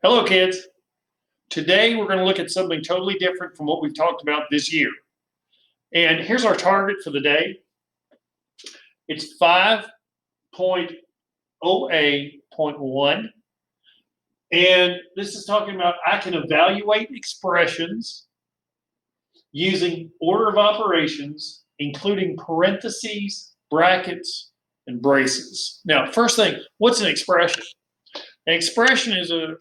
Hello, kids. Today, we're going to look at something totally different from what we've talked about this year. And here's our target for the day. It's 5.0A.1. And this is talking about I can evaluate expressions using order of operations, including parentheses, brackets, and braces. Now, first thing, what's an expression? An expression is a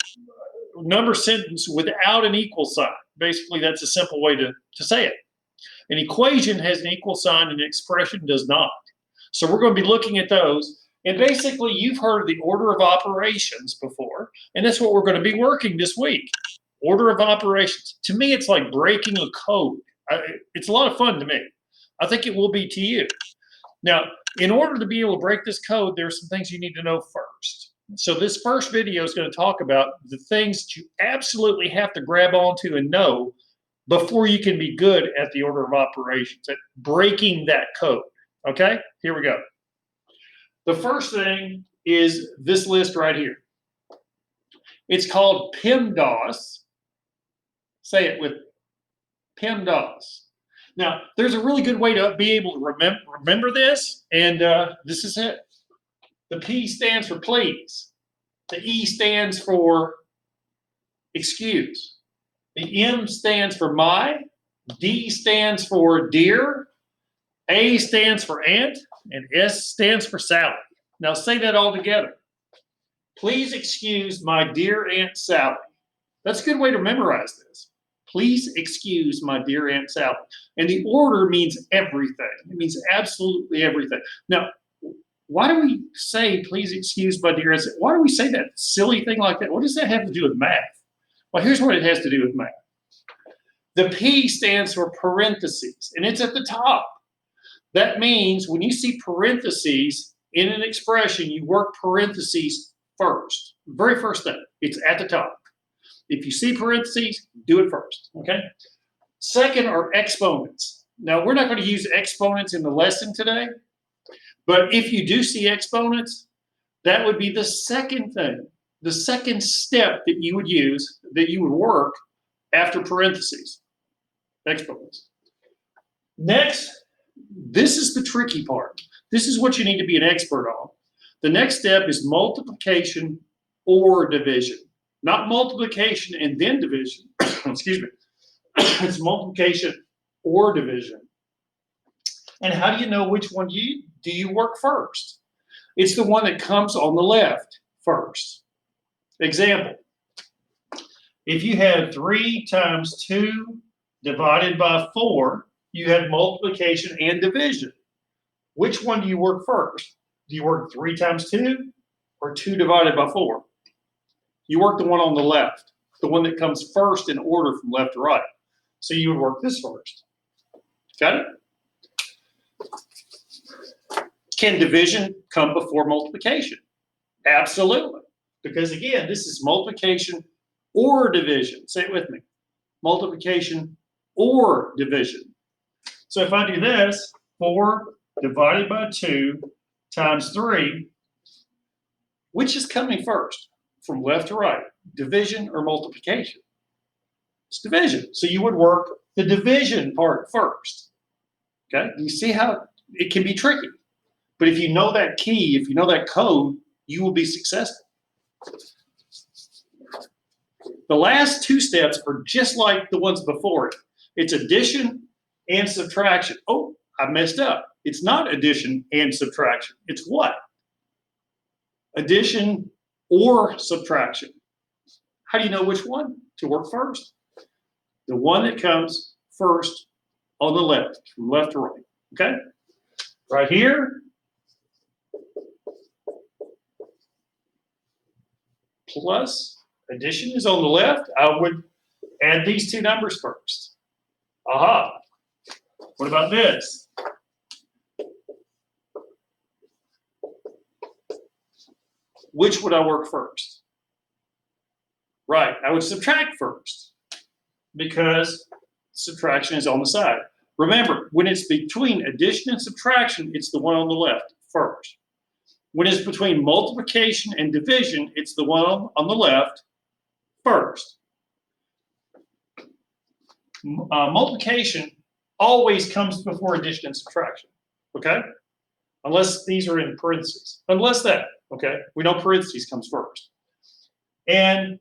number sentence without an equal sign. Basically, that's a simple way to say it. An equation has an equal sign, and an expression does not. So we're going to be looking at those. And basically, you've heard of the order of operations before, and that's what we're going to be working this week. Order of operations. To me, it's like breaking a code. It's a lot of fun to me. I think it will be to you. Now, in order to be able to break this code, there are some things you need to know first. So this first video is going to talk about the things that you absolutely have to grab onto and know before you can be good at the order of operations, at breaking that code. Okay, here we go. The first thing is this list right here. It's called PEMDAS. Say it with PEMDAS. Now, there's a really good way to be able to remember this, and this is it. The P stands for please. The E stands for excuse. The M stands for my. D stands for dear. A stands for aunt. And S stands for Sally. Now say that all together. Please excuse my dear Aunt Sally. That's a good way to memorize this. Please excuse my dear Aunt Sally. And the order means everything. It means absolutely everything. Now, why do we say, please excuse my dear Aunt Sally? Why do we say that silly thing like that? What does that have to do with math? Well, here's what it has to do with math. The P stands for parentheses, and it's at the top. That means when you see parentheses in an expression, you work parentheses first. Very first thing, it's at the top. If you see parentheses, do it first, okay? Second are exponents. Now, we're not going to use exponents in the lesson today, but if you do see exponents, that would be the second thing, the second step that you would use, that you would work after parentheses, exponents. Next, this is the tricky part. This is what you need to be an expert on. The next step is multiplication or division. Not multiplication and then division. Excuse me. It's multiplication or division. And how do you know which one do you work first? It's the one that comes on the left first. Example. If you had 3 times 2 divided by 4, you had multiplication and division. Which one do you work first? Do you work 3 times 2 or 2 divided by 4? You work the one on the left, the one that comes first in order from left to right. So you would work this first. Got it? Can division come before multiplication? Absolutely. Because again, this is multiplication or division. Say it with me. Multiplication or division. So if I do this, 4 divided by 2 times 3, which is coming first from left to right, division or multiplication? It's division. So you would work the division part first. Okay? You see how it can be tricky. But if you know that key, if you know that code, you will be successful. The last 2 steps are just like the ones before it. It's addition and subtraction. Oh, I messed up. It's not addition and subtraction. It's what? Addition or subtraction. How do you know which one to work first? The one that comes first on the left, from left to right. Okay? Right here. Plus, addition is on the left. I would add these 2 numbers first. Aha. What about this? Which would I work first? Right, I would subtract first because subtraction is on the side. Remember, when it's between addition and subtraction, it's the one on the left first. When it's between multiplication and division, it's the one on the left first. Multiplication always comes before addition and subtraction, okay? Unless these are in parentheses. Unless that, okay? We know parentheses comes first. And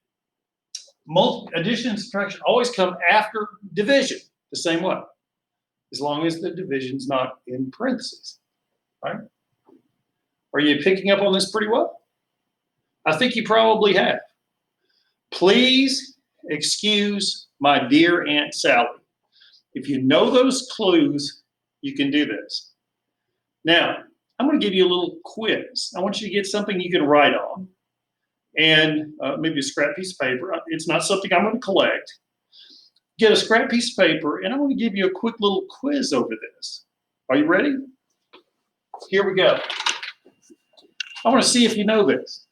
addition and subtraction always come after division, the same way, as long as the division's not in parentheses, right? Are you picking up on this pretty well? I think you probably have. Please excuse my dear Aunt Sally. If you know those clues, you can do this. Now, I'm going to give you a little quiz. I want you to get something you can write on, and maybe a scrap piece of paper. It's not something I'm going to collect. Get a scrap piece of paper, and I'm going to give you a quick little quiz over this. Are you ready? Here we go. I want to see if you know this.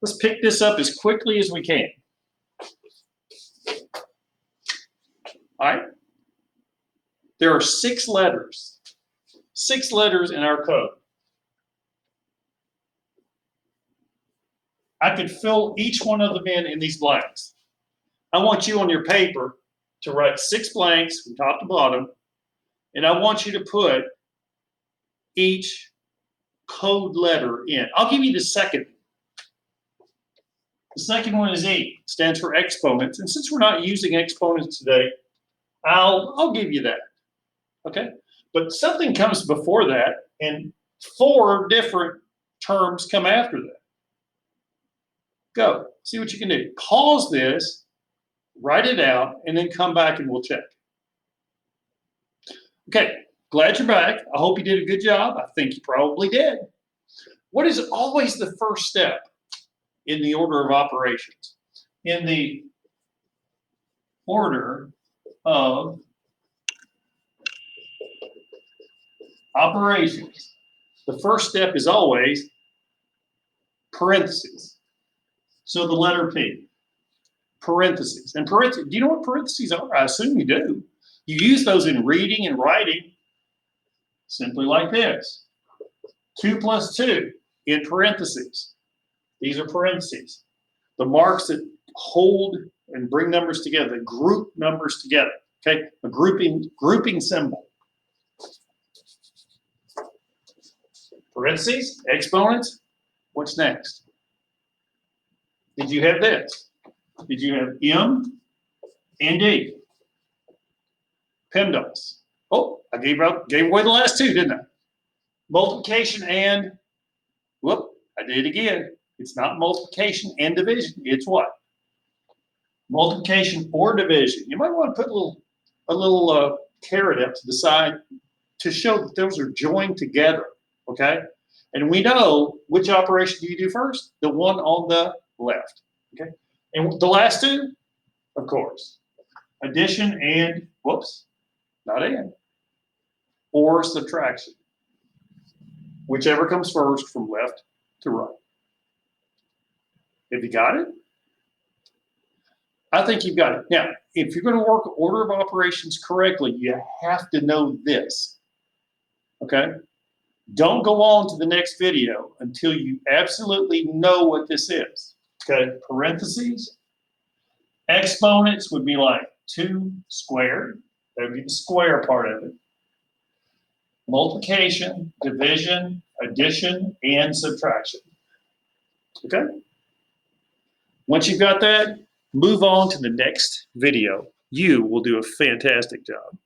Let's pick this up as quickly as we can. All right? There are 6 letters. 6 letters in our code. I could fill each one of them in these blanks. I want you on your paper to write 6 blanks from top to bottom, and I want you to put each code letter in. I'll give you the second. The second one is E. It stands for exponents. And since we're not using exponents today, I'll give you that. Okay? But something comes before that, and 4 different terms come after that. Go. See what you can do. Pause this, write it out, and then come back and we'll check. Okay. Glad you're back. I hope you did a good job. I think you probably did. What is always the first step in the order of operations? In the order of operations, the first step is always parentheses. So the letter P, parentheses. And parentheses, do you know what parentheses are? I assume you do. You use those in reading and writing simply like this. 2 plus 2 in parentheses. These are parentheses. The marks that hold and bring numbers together, group numbers together. Okay, a grouping symbol. Parentheses, exponents. What's next? Did you have this? Did you have M and D? PEMDAS. Oh, I gave away the last 2, didn't I? Multiplication and, whoop, I did it again. It's not multiplication and division. It's what? Multiplication or division. You might want to put a little caret up to the side to show that those are joined together, okay? And we know which operation do you do first? The one on the left, okay? And the last 2, of course, addition and, whoops, not and, or subtraction. Whichever comes first from left to right. Have you got it? I think you've got it. Now, if you're going to work order of operations correctly, you have to know this, okay? Don't go on to the next video until you absolutely know what this is, okay? Parentheses, exponents would be like 2 squared. That would be the square part of it. Multiplication, division, addition, and subtraction. Okay? Once you've got that, move on to the next video. You will do a fantastic job.